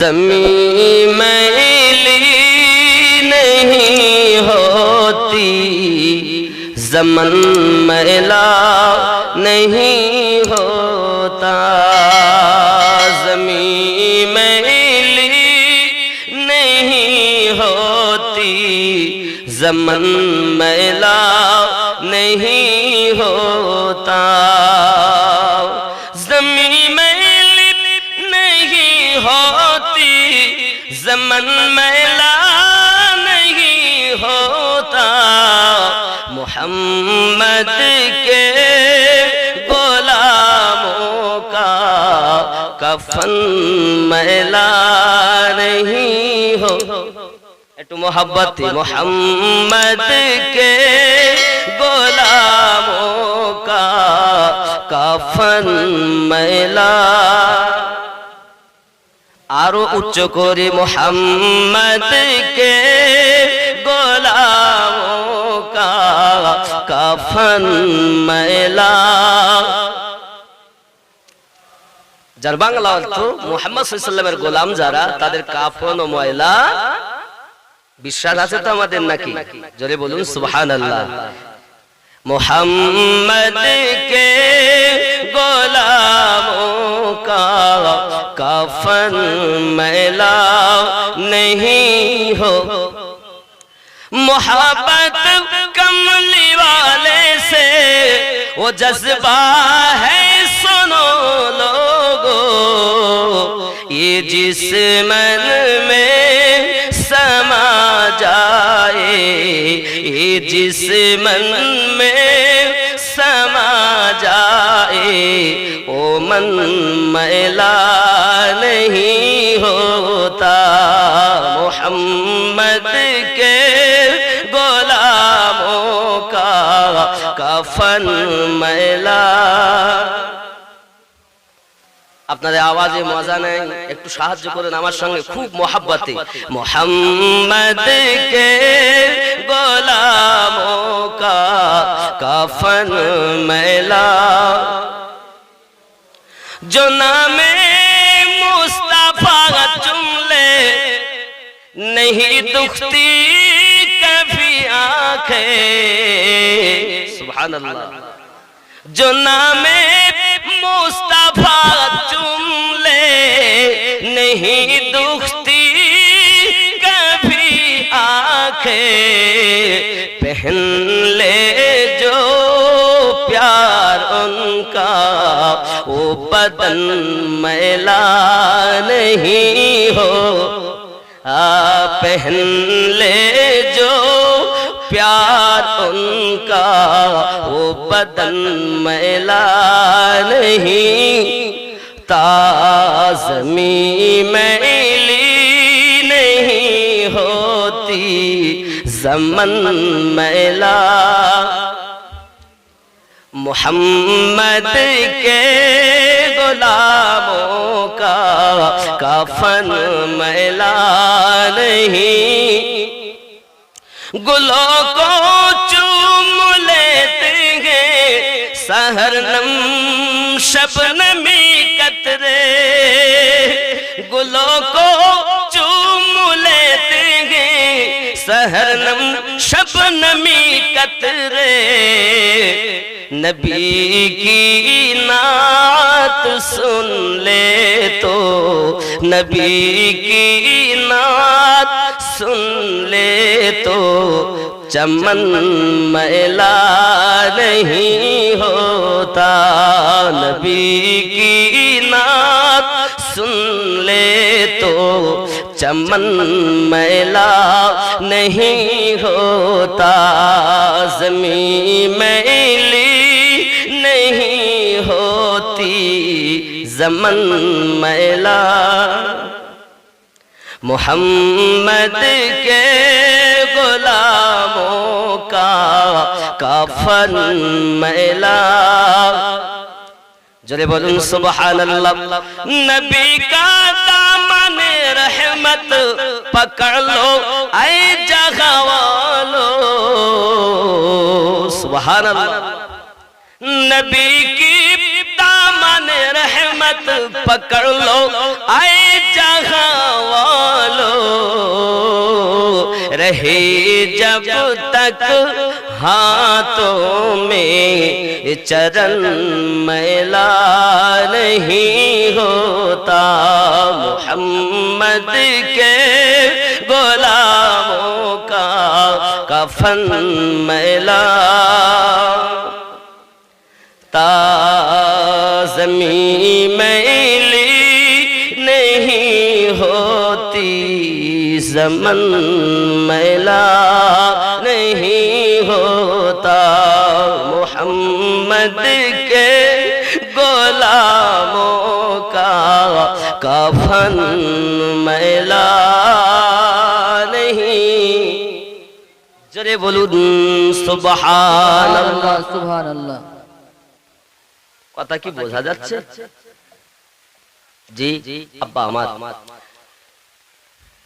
ज़मीं मैली नहीं होती, ज़मन मैला नहीं होता। ज़मीं मैली नहीं होती, ज़मन मैला नहीं होता। ज़मीं मैली नहीं होती, ज़मन मैला नहीं होता। मोहम्मद के गुलामों का कफन मैला नहीं हो। একটু मोहब्बत मोहम्मद के गुलामों का कफन मैला। आरो उच्च करे मोहम्मद के गुलामों का कफन मैला। যার বাংলা অর্থ মুহাম্মদ সাল্লাল্লাহু আলাইহি ওয়াসাল্লামের গোলাম যারা, তাদের কাফন ও ময়লা। বিশ্বাস আছে তো আমাদের নাকি? জোরে বলুন সুবহানাল্লাহ। मोहम्मद के गुलामों का कफन मैला नहीं हो। मोहब्बत कमली वाले से वो जज्बा है, सुनो लोगो, ये जिस मन में समा जाए, ये जिस मन में समा जाए, ओ मन मैला नहीं होता। मोहम्मद के गुलामों का कफन मैला। আপনাদের আওয়াজে মজা নাই, একটু সাহায্য করেন আমার সঙ্গে খুব মোহাব্বতে। মোহাম্মদ কে গোলামোं का कफन मैला। जो नामे मुस्तफा चुम ले, नहीं दुखती कभी आंखें। सुभान अल्लाह। जो नामे मुस्तफा चुम ले, नहीं दुखती कभी आंखें। पहन ले जो प्यार उनका, वो बदन मैला नहीं हो। पहन ले जो प्यार उनका, वो बदन मैला नहीं। ज़मीं मैली नहीं होती, ज़मन मैला। मोहम्मद के गुलामों का कफन मैला नहीं। गुलों को चूम लेते हैं सहरनम शबनमी कतरे। गुलों को चूम लेते हैं सहरनम शबनमी कतरे। नबी की नात सुन ले तो, नबी की नात सुन ले तो, चमन मैला नहीं होता। नबी की नात सुन ले तो, चमन मैला नहीं होता। ज़मीं मैली नहीं होती, ज़मन मैला। मोहम्मद के गुलामों का कफन मैला। जरे बोलूं सुबहानल्लाह। नबी का दामन रहमत पकड़ लो ऐ जगह वालों। सुबहानल्लाह। नबी की दामन रहमत पकड़ लो ऐ जगह रहे जब तक हाथों में चरण मैला नहीं होता, मोहम्मद के गुलामों का कफन मैला, ता ज़मीं मैली नहीं होती, ज़मन मैला नहीं होता, मोहम्मद के गुलामों का कफन मैला नहीं। जरे बोलून सुबहानाल्लाह সুবহানাল্লাহ। কথা কি বোঝা যাচ্ছে? জি আব্বা আমার,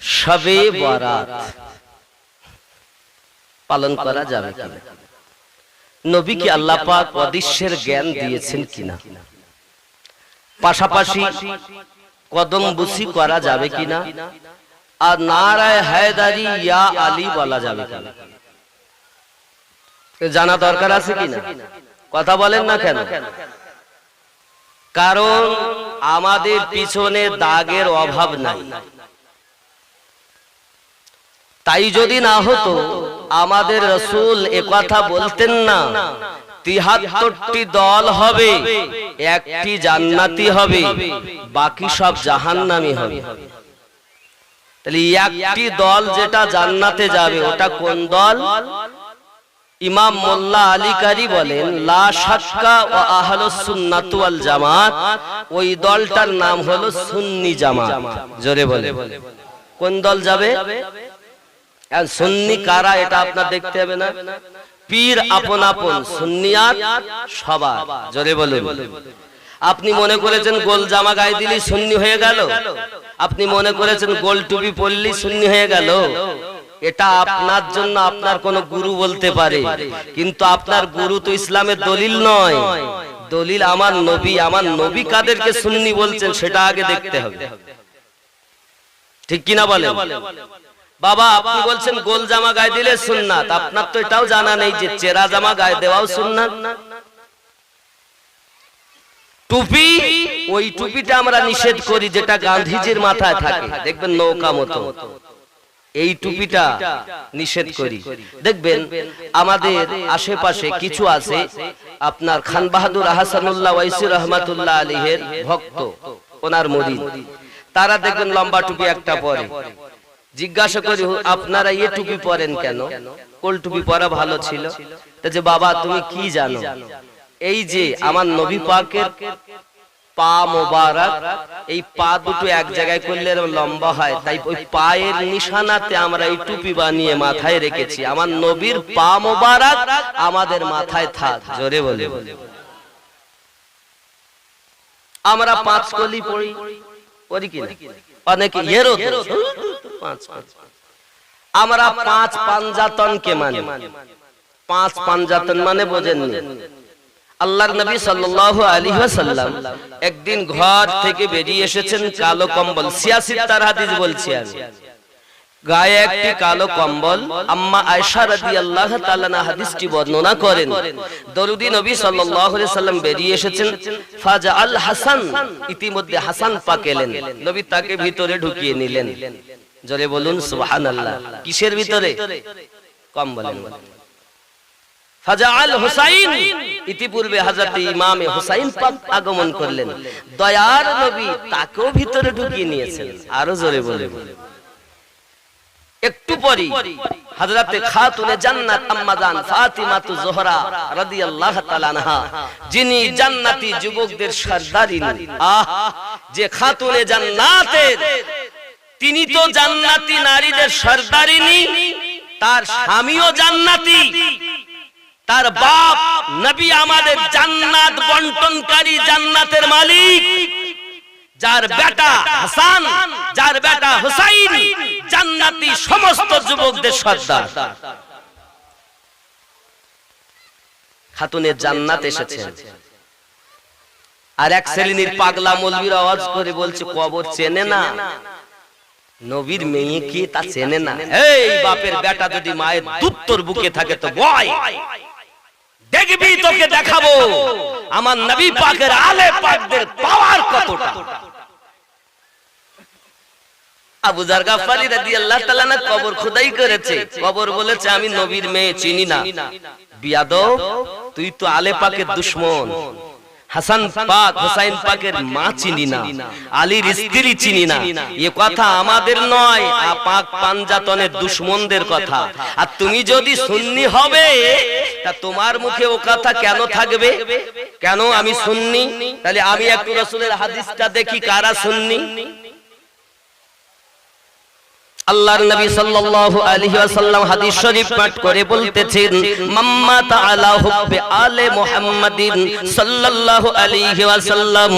শবে বরাত পালন করা যাবে কিনা, নবীকে আল্লাহ পাক অদৃশ্যের জ্ঞান দিয়েছেন কিনা, পাশাপাশি কদম বুসি করা যাবে কিনা, আর নারায়ে হায়দারি ইয়া আলী বলা যাবে কিনা, জানা দরকার আছে কিনা? কথা বলেন না কেন? কারণ আমাদের পিছনে দাগের অভাব নাই। তাই যদি না হতো আমাদের রাসূল একথা বলতেন না ৭৩টি দল হবে, একটি জান্নাতি হবে, বাকি সব জাহান্নামী হবে। তাহলে একটি দল যেটা জান্নাতে যাবে ওটা কোন দল? ইমাম মোল্লা আলী কারি বলেন লা শাক্কা ওয়া আহলুস সুন্নাত ওয়াল জামাত, ওই দলটার নাম হলো সুন্নি জামাত। জোরে বলে কোন দল যাবে? আর সুন্নি কারা এটা আপনার দেখতে হবে না? পীর আপন আপন, সুন্নিয়াত সবার। জোরে বলুন। আপনি মনে করেছেন গোল জামা গায়ে দিলেই সুন্নি হয়ে গেল, আপনি মনে করেছেন গোল টুপি পরলেই সুন্নি হয়ে গেল। এটা আপনার জন্য আপনার কোন গুরু বলতে পারে, কিন্তু আপনার গুরু তো ইসলামের দলিল নয়। দলিল আমার নবী। আমার নবী কাদেরকে সুন্নি বলছেন সেটা আগে দেখতে হবে, ঠিক কিনা বলেন? বাবা আপনি বলছেন গোল জামা গায়ে দিলে সুন্নাত, আপনার তো এটাও জানা নেই যে চেরা জামা গায়ে দেওয়াও সুন্নাত। টুপি, ওই টুপিটা আমরা নিষেধ করি যেটা গান্ধীজির মাথায় থাকে, দেখবেন নৌকা মতো, এই টুপিটা নিষেধ করি। দেখবেন আমাদের আশেপাশে কিছু আছে আপনার খান বাহাদুর আহসানুল্লাহ ওয়াইসি রহমাতুল্লাহ আলাইহির ভক্ত, ওনার মুরিদ, তারা দেখবেন লম্বা টুপি একটা পরে। জিজ্ঞাসা করি আপনারা এই টুপি পরেন কেন? কোল টুপি পরা ভালো ছিল। যে বাবা তুমি কি জানো, এই যে আমার নবী পাকের পা মোবারক, এই পা দুটো এক জায়গায় করলে লম্বা হয়, তাই ওই পায়ের নিশানাতে আমরা এই টুপি বানিয়ে মাথায় রেখেছি। আমার নবীর পা মোবারক আমাদের মাথায় থাক। জোরে বলে আমরা পাঁচ কলি পড়ি, পড়ি কিনা? অনেকে এরও আমরা পাঁচ পাঞ্জাতনকে মানি। পাঁচ পাঞ্জাতন মানে বোঝেননি? আল্লাহর নবী সাল্লাল্লাহু আলাইহি ওয়াসাল্লাম একদিন ঘর থেকে বেরিয়ে এসেছেন, কালো কম্বল, ৮৬ তার হাদিস বলছি আমি, গায়ে একটি কালো কম্বল। আম্মা আয়েশা রাদিয়াল্লাহু তাআলা না হাদিসটি বর্ণনা করেন, দরুদি নবী সাল্লাল্লাহু আলাইহি ওয়াসাল্লাম বেরিয়ে এসেছেন, ফাজাআল হাসান, ইতিমধ্যে হাসান পাক এলেন, নবী তাকে ভিতরে ঢুকিয়ে নিলেন। জোরে বলুন সুবহানাল্লাহ। কিসের ভিতরে? কম্বলের মধ্যে। ফাজাআল হুসাইন, ইতিপূর্বে হযরত ইমাম হুসাইন পাক আগমন করলেন, দয়ার নবী তাকেও ভিতরে ঢুকিয়ে নিয়েছেন। আরো জোরে বলে একটু পরে হযরতে খাতুনে জান্নাত আম্মা জান ফাতিমাতু যোহরা রাদিয়াল্লাহু তাআলা আনহা, যিনি জান্নাতি যুবকদের সরদারিনী, যে খাতুনে জান্নাতের, তিনি তো জান্নাতি নারীদের সরদারিনী, তার স্বামীও জান্নাতি, তার বাপ নবী আমাদের জান্নাত বন্টনকারী, জান্নাতের মালিক, যার বেটা হাসান, যার বেটা হুসাইন জান্নাতি সমস্ত যুবকদের সর্দার। খাতুনে জান্নাত এসেছেন। আর এক শ্রেণীর পাগলা মৌলবীর আওয়াজ করে বলছে কবর চেনে না, নবীর মেয়ে কি তা চেনে না। এই বাপের বেটা যদি মায়ের দুধ তোর বুকে থাকে তো বয়, দেখবি তোকে দেখাবো আমার নবী পাকের আলে পাকদের পাওয়ার কতটা। আবু যার গাফফারি রাদিয়াল্লাহু তাআলা না কবর খোদাই করেছে, কবর বলেছে আমি নবীর মেয়ে চিনি না। বিয়াদব, তুই তো আলে পাকের দুশমন। হাসান পাক হুসাইন পাকের মা চিনি না, আলীর স্ত্রী চিনি না, এ কথা আমাদের নয়, পাক পাঞ্জাতনের দুশমনদের কথা। আর তুমি যদি সুন্নি হবে তা তোমার মুখে ও কথা কেন থাকবে? কেন আমি সুন্নি? তাহলে আমি একটু রাসূলের হাদিসটা দেখি কারা সুন্নি। আল্লাহর নবী সাল্লাল্লাহু আলাইহি ওয়াসাল্লাম হাদিস শরীফ পাঠ করে বলতেছেন, মাম্মা তাআলা হুব্বে আলে মুহাম্মাদিন সাল্লাল্লাহু আলাইহি ওয়াসাল্লাম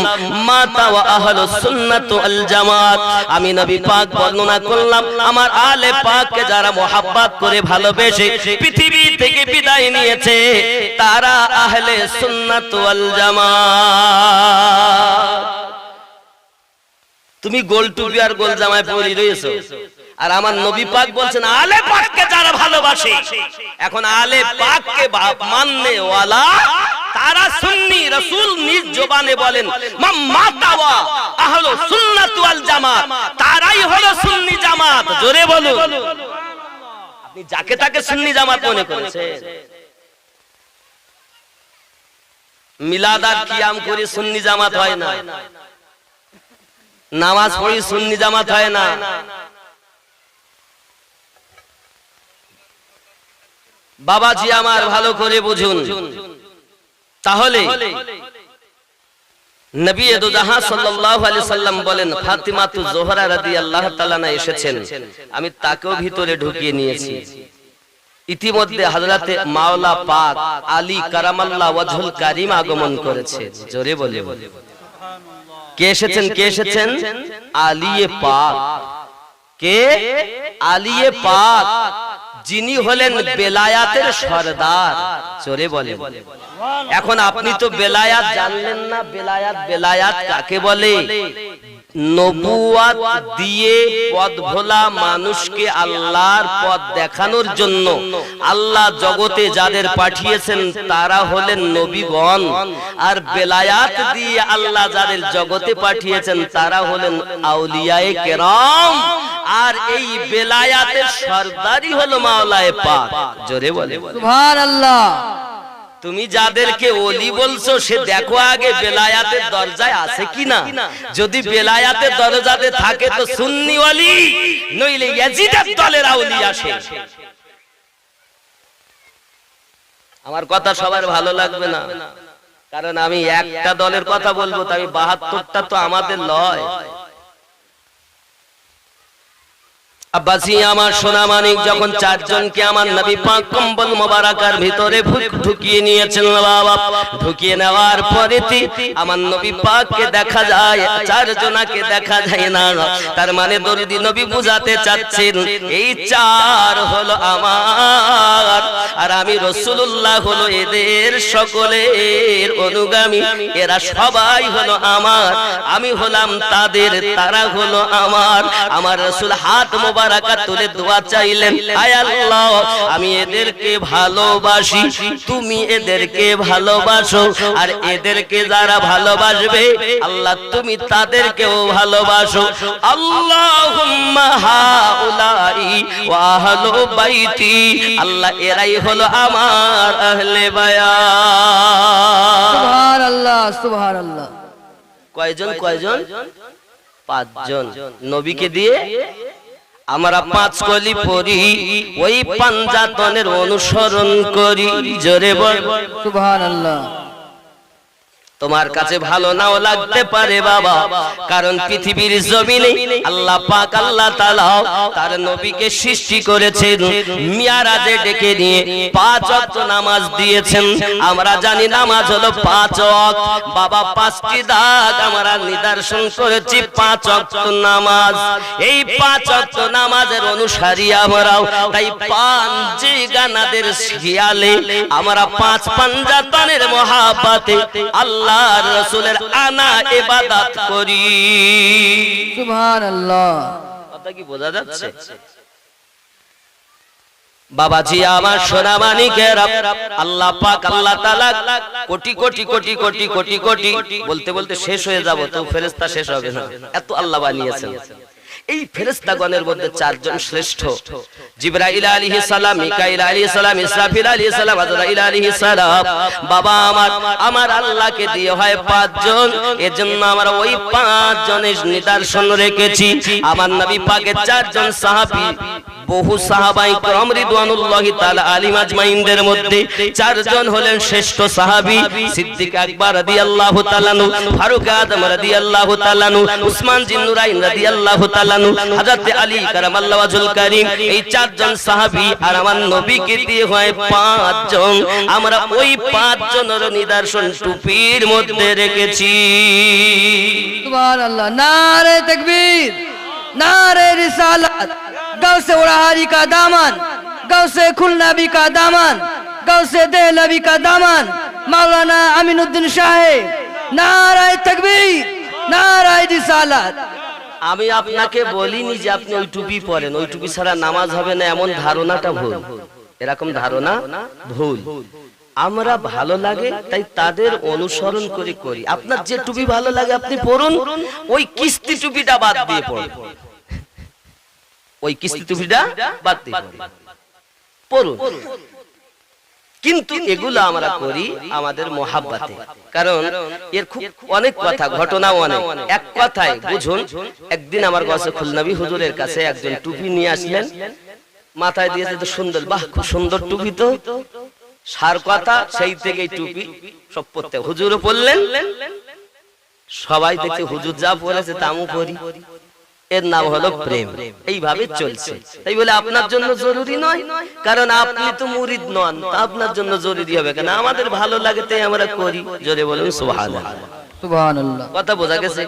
মাতা ওয়া আহলুস সুন্নাত ওয়াল জামাত। আমি নবী পাক বর্ণনা করলাম আমার আলে পাককে যারা মোহাব্বত করে ভালোবেসে পৃথিবী থেকে বিদায় নিয়েছে তারা আহলে সুন্নাত ওয়াল জামাত। তুমি গোল টুপি আর গোল জামায় পরে রয়েছো, আর আমার নবী পাক বলছেন আলে পাককে যারা ভালোবাসে, এখন আলে পাককে মাননে ওয়ালা তারা সুন্নি। রাসূল নিজ জবানে বলেন মাম্মাতা ওয়া আহলুস সুন্নাত ওয়াল জামাত, তারাই হলো সুন্নি জামাত। জোরে বলুন। আপনি যাকে তাকে সুন্নি জামাত মনে করেছেন। মিলাদ আর কিয়াম করে সুন্নি জামাত হয় না, নামাজ পড়ি সুন্নি জামাত হয় না। বাবাজি আমার ভালো করে বুঝুন, তাহলে নবী দো জাহান সাল্লাল্লাহু আলাইহি সাল্লাম বলেন ফাতিমাতু জোহরা রাদিয়াল্লাহু তাআলা না এসেছেন, আমি তাকেও ভিতরে ঢুকিয়ে নিয়েছি। ইতিমধ্যে হযরতে মাওলা পাক আলী কারামাল্লাহ ওয়াজহুল কারীম আগমন করেছে। জোরে বলে কে এসেছেন? কে এসেছেন? আলিয়ে পাক। কে? আলিয়ে পাক, যিনি হলেন বেলায়াতের সরদার। জোরে বলে। এখন আপনি তো বেলায়াত জানলেন না। বেলায়াত, বেলায়াত কাকে বলে? নবুয়াত দিয়ে পথ ভোলা মানুষকে আল্লাহর পথ দেখানোর জন্য আল্লাহ জগতে যাদের পাঠিয়েছেন তারা হলেন নবীগণ, আর বেলায়াত দিয়ে আল্লাহ যাদের জগতে পাঠিয়েছেন তারা হলেন আউলিয়ায়ে কেরাম। আর এই বেলায়াতের সরদারই হলো মাওলায়ে পাক। জোরে বলে সুবহানাল্লাহ। তুমি যাদেরকে ওলি বলছো সে দেখো আগে বেলায়াতের দরজায় আছে কিনা। যদি বেলায়াতের দরজাতে থাকে তো সুন্নি ওলি, নইলে ইয়াজিদের দলের আউলি আসে। আমার কথা সবার ভালো লাগবে না, কারণ আমি একটা দলের কথা বলবো, তবে ৭২টা তো আমাদের লয়। আব্বাসি আমার সোনা মানিক যখন চারজনকে আমার নবী পাক কম্বল মোবারকার ভিতরে ঢুকিয়ে নিয়েছেন বাবা, ঢুকিয়ে নেওয়ার পরে আমার নবী পাককে দেখা যায়, চারজনাকে দেখা যায় না। তার মানে দরদি নবী বুঝাতে চাচ্ছেন এই চার হলো আমার, আর আমি রাসূলুল্লাহ হলো এদের সকলের অনুগামী। এরা সবাই হলো আমার, আমি হলাম তাদের, তারা হলো আমার। আমার রাসূল হাত মোবারক তুলে দোয়া চাইলেন, আয় আল্লাহ আমি এদেরকে ভালোবাসি, তুমি এদেরকে ভালোবাসো, আর এদেরকে যারা ভালোবাসবে আল্লাহ তুমি তাদেরকেও ভালোবাসো। আল্লাহুম্মা হাউলাই ওয়া আহলু বাইতি, আল্লাহ এরাই হলো আমার আহলে বায়াত। সুবহানাল্লাহ সুবহানাল্লাহ। কয়জন? কয়জন? ৫ জন। নবীকে দিয়ে আমরা ৫ কলি পড়ি, ওই পাঞ্জাতনের অনুসরণ করি। জোরে বল সুবহানাল্লাহ। তোমার কাছে ভালো নাও লাগতে পারে বাবা, কারণ পৃথিবীর জমিনে আল্লাহ পাক আল্লাহ তাআলা তার নবীকে সৃষ্টি করেছেন, মিরাজে ডেকে নিয়ে ৫ ওয়াক্ত নামাজ দিয়েছেন। আমরা জানি নামাজ হলো ৫ ওয়াক্ত। বাবা ৫টি দাগ আমরা নিদর্শন করেছি ৫ ওয়াক্ত নামাজ। এই ৫ ওয়াক্ত নামাজের অনুসারী আমরাও, তাই পাঞ্জি গানাদের খেয়ালে আমরা ৫ পাঞ্জাতনের মহাব্বতে আল্লাহর রাসূলের আনা ইবাদত করি। সুবহানাল্লাহ। কথা কি বোঝা যাচ্ছে? বাবাজি আমার সোনা মানিকেরা, আল্লাহ পাক আল্লাহ তাআলা কোটি কোটি কোটি কোটি কোটি কোটি বলতে বলতে শেষ হয়ে যাব, তো ফেরেশতা শেষ হবে না, এত আল্লাহ বানিয়েছেন। এই ফেরেশতাগণের মধ্যে চারজন শ্রেষ্ঠ, জিবরাইল আলাইহিস সালাম, মিকাইল আলাইহিস সালাম, ইসরাফিল আলাইহিস সালাম, আজরাইল আলাইহিস সালাম। বাবা আমার আল্লাহকে দিয়ে হয় পাঁচজন, এজন্য আমরা ওই পাঁচজনের নিদর্শন রেখেছি। আমার নবী পাকের চারজন সাহাবী, বহু সাহাবায়ে کرام রিদওয়ানুল্লাহি তাআলা আলাইহিম আজমাইনদের মধ্যে চারজন হলেন শ্রেষ্ঠ সাহাবী, সিদ্দিক আকবর রাদিয়াল্লাহু তাআলা আনহু, ফারুক আযম রাদিয়াল্লাহু তাআলা আনহু, উসমান জিন্নুরাইন রাদিয়াল্লাহু তাআলা আনহু, হযরত আলী কারামাল্লাহু ওয়াজহুল কারীম। এই চারজন সাহাবী আর আমার নবীকে দিয়ে হয় পাঁচজন। আমরা ওই পাঁচজনের নিদর্শন টুপির মধ্যে রেখেছি। সুবহানাল্লাহ। নারে তাকবীর, नारे रिसालत, गौसे उड़ाहारी का दामन, गौसे खुलनबी का दामन, गौसे देहलवी का दामन, मौलाना अमीनुद्दीन साहेब। नारे तकबीर, नारे रिसालत। আমি আপনাকে বলিনি যে আপনি ওই টুপি পরেন, ওই টুপি ছাড়া নামাজ হবে না, এমন ধারণাটা ভুল। এরকম ধারণা ভুল। আমরা ভালো লাগে তাই তাদের অনুসরণ করে করি। আপনার যে টুপি ভালো লাগে আপনি পরুন, ওই কিস্তি টুপিটা বাদ দিয়ে পড়ুন, ওই কিস্তি টুপিটা বাদ দিয়ে পরুন। কিন্তু এগুলো আমরা করি আমাদের মহাব্বতে, কারণ এর খুব অনেক কথা, ঘটনাও অনেক। এক কথায় বুঝুন, একদিন আমার কাছে খুলনবী হুজুরের কাছে একজন টুপি নিয়ে আসলেন, মাথায় দিয়েছে তো সুন্দর, বাহ খুব সুন্দর টুপি তো। সার কথা সেই থেকে টুপি সব পড়তে হুজুরও পড়লেন, সবাই দেখছে হুজুর যা পড়েছে তামু পড়ি। এর নাম হলো প্রেম। এইভাবে চলছে। তাই বলে আপনার জন্য জরুরি নয়, কারণ আপনি তো মুরিদ নন, তা আপনার জন্য জরুরি হবে কেন? আমাদের ভালো লাগে তাই আমরা করি। জোরে বলুন সুবহানাল্লাহ। সুবহানাল্লাহ। কথা বোঝা গেছে?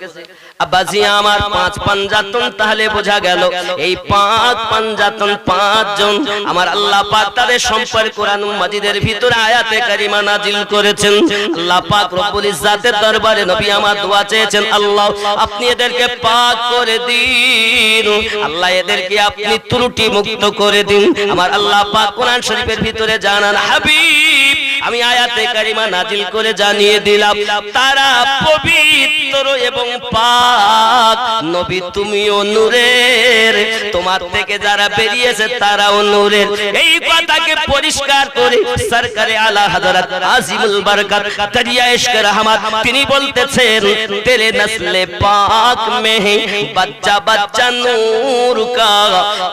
আব্বাজি আমার পাঁচ পাঞ্জাতন, তাহলে বোঝা গেল এই পাঁচ পাঞ্জাতন পাঁচজন আমার আল্লাহ পাক তাদের সম্পর্কে কোরআন মাজিদের ভিতরে আয়াতে কারিমা নাজিল করেছেন। আল্লাহ পাক রব্বুল ইজ্জাতের দরবারে নবী আমার দোয়া চেয়েছেন, আল্লাহ আপনি এদেরকে পাক করে দিন, আল্লাহ এদেরকে আপনি ত্রুটি মুক্ত করে দিন। আমার আল্লাহ পাক কোরআন শরীফের ভিতরে জানান, হাবিব আমি আয়াতে কারিমা নাজিল করে জানিয়ে দিলাম তারা পবিত্র এবং পাক। নবী তুমিও নূরের, তোমার থেকে যারা বেরিয়েছে তারাও নূরের। এই কথাকে পরিষ্কার করে সরকারে আলা হযরত আজিমুল বরকত দরিয়া ইশকে রহমত তিনি বলতেছেন, তেরে নসলে পাক মে হে বচ্চা বচ্চা নূর কা,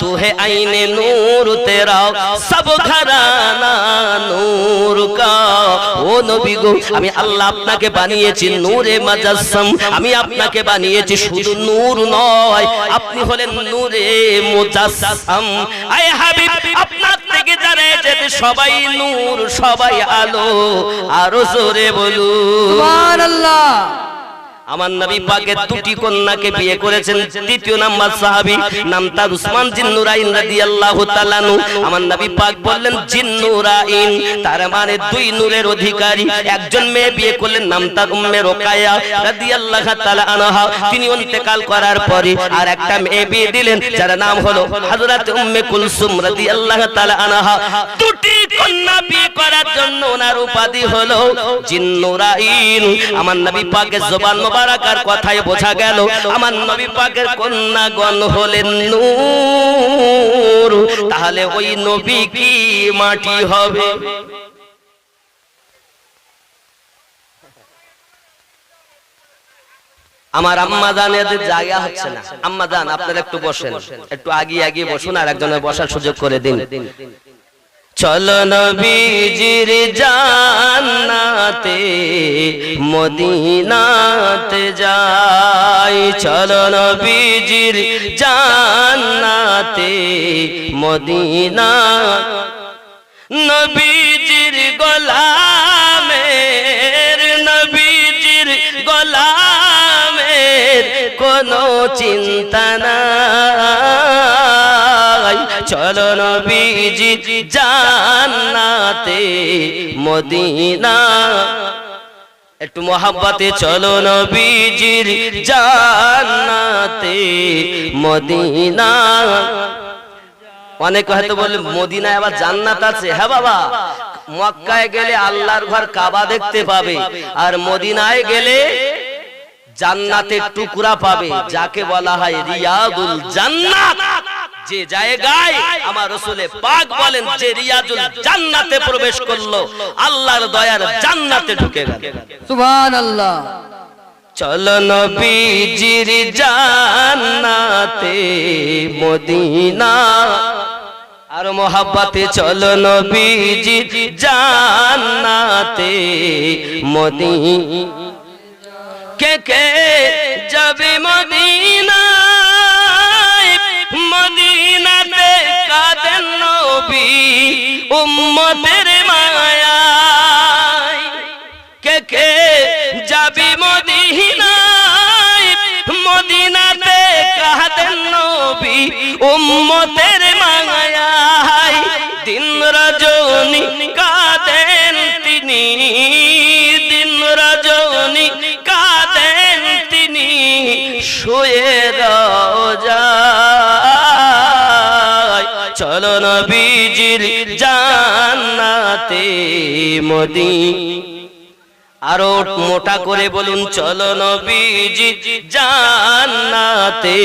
তু হে আইনে নূর তেরা সব ঘরানা নূর কা। ও নবী গো, আমি আল্লাহ আপনাকে বানিয়েছি নূরে মুজাসসাম, আমি আপনাকে বানিয়েছি শুধু নূর নয়, আপনি হলেন নূরে মুজাসসাম। আয় হাবিব আপনার থেকে যারা এসেছে সবাই নূর, সবাই আলো। আরো জোরে বলুন সুবহানাল্লাহ। আমার নবী পাকের দুটি কন্যাকে বিয়ে করেছেন। দ্বিতীয় নাম্বার সাহাবী, নাম তার উসমান জিন্নুরাইন রাদিয়াল্লাহু তাআলা আনহু। আমার নবী পাক বললেন জিন্নুরাইন, তার মানে দুই নূরের অধিকারী। একজন মেয়ে বিয়ে করলেন, নাম তার উম্মে রুকায়া রাদিয়াল্লাহু তাআলা আনহা। তিনি ইন্তেকাল করার পরে আর একটা মেয়ে বিয়ে দিলেন, যার নাম হলো হযরত উম্মে কুলসুম রাদিয়াল্লাহু তাআলা আনহা। দুটি কন্যা বিয়ে করার জন্য ওনার উপাধি হলো জিন্নুরাইন। আমার নবী পাকের জবান মুবারাকার কথায় বোঝা গেল আমার নবী পাকের কন্যাগণ হলেন নূর। তাহলে ওই নবী কি মাটি হবে? আমার আম্মা জানের জায়গা হচ্ছে না। আম্মা জান আপনারা একটু বসেন, একটু আগিয়ে বসুন, আর একজনের বসার সুযোগ করে দিন। চলো নবীজির জান্নাতে মদিনাতে যাই, চলো নবীজির জান্নাতে মদিনা। নবীজির গোলামের, নবীজির গোলামের কোনো চিন্তা নাই, চলো নবীজি জান্নাতে মদিনা। একটু মোহাব্বতে চলো নবীজির জান্নাতে মদিনা। অনেকে হয়তো বলে মদিনায় আবার জান্নাত আছে। হ্যাঁ বাবা, মক্কায় গেলে আল্লাহর ঘর কাবা দেখতে পাবে, আর মদিনায় গেলে জান্নাতের টুকরা পাবে, যাকে বলা হয় রিয়াদুল জান্নাত। যে জায়গায় আমার রাসূলে পাক বলেন যে রিয়াদুল জান্নাতে প্রবেশ করলো, আল্লাহর দয়ার জান্নাতে ঢুকে গেল। সুবহানাল্লাহ। চলো নবীজির জান্নাতে মদিনা, আর মোহাব্বতে চলো নবীজির জান্নাতে মদিনা। কে কে যাবে মদিনায়, মদিনাতে কাঁদেন নবী উম্মতের মায়ায়। কে কে যাবে মদিনায়, মদিনাতে কাঁদেন নবী উম্মতের মায়ায়। দিন রজনী কাঁদেন তিনি, দিন রজনী কাঁদেন তিনি শুয়ে রোজায়। চলো নবীজির জান্নাতে মদিনা, আরো মোটা করে বলুন চলো নবীজির জান্নাতে।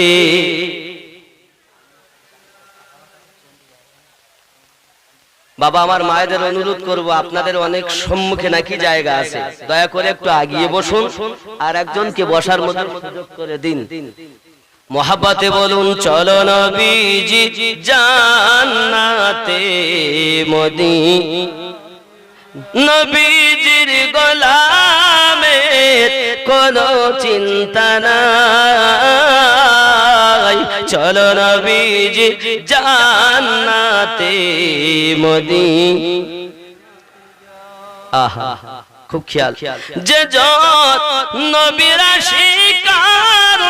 বাবা আমার মায়েদের অনুরোধ করব, আপনাদের অনেক সম্মুখে নাকি জায়গা আছে, দয়া করে একটু আগিয়ে বসুন আর একজনকে বসার মতো সুযোগ করে দিন। মোহাব্বতে বলুন চলো নবীজি জান্নাতে মদিনা। নবীজির গোলামের কোনো চিন্তা নাই, চলো নবীজি জান্নাতে মদিনা। আহা খুব খেয়াল, যে যত নবীর শিকার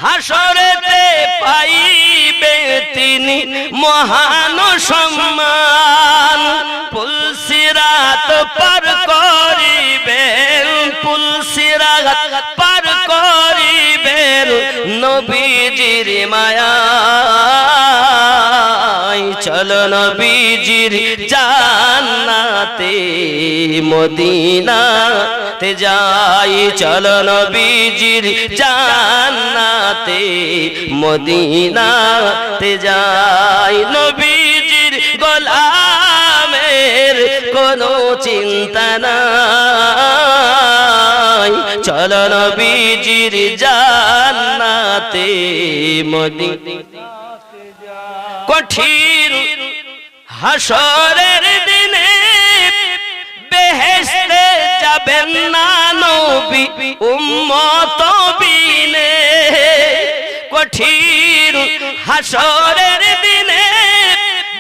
হাসরেতে পাইবে তিনি মহান সম্মান। পুলসিরাত পার করিবেন, পুলসিরাত পার করিবেন নবীজির মায়ায়। চলো নবীজির জান্নাতে মদিনাতে যাই, চলো নবীজির জান্নাতে মদিনাতে যাই। নবীজির গোলামের কোনো চিন্তা নাই, চলো নবীজির জান্নাতে মদিনা। কঠিন হাসরের দিনে বেহেশতে যাবেন না নবী উম্মত বিনে। কঠিন হাসরের দিনে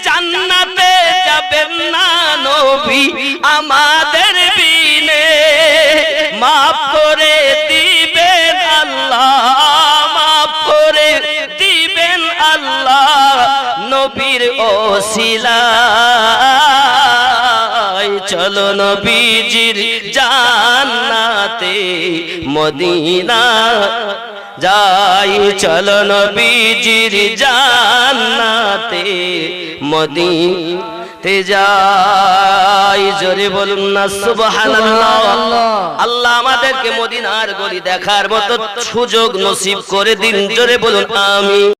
জান্নাতে যাবেন না নবী আমাদের বিনে। মাফ করে দিবেন আল্লাহ, মাফ করে দিবেন আল্লাহ নবীর ওসিলায়। চলো নবীজির জান্নাতে মদিনা যাই, চলো নবীজির জান্নাতে মদিনাতে যাই। জোরে বলুন না সুবহানাল্লাহ। আল্লাহ আমাদেরকে মদিনার গলি দেখার মতো সুযোগ নসিব করে দিন। জোরে বলুন আমিন।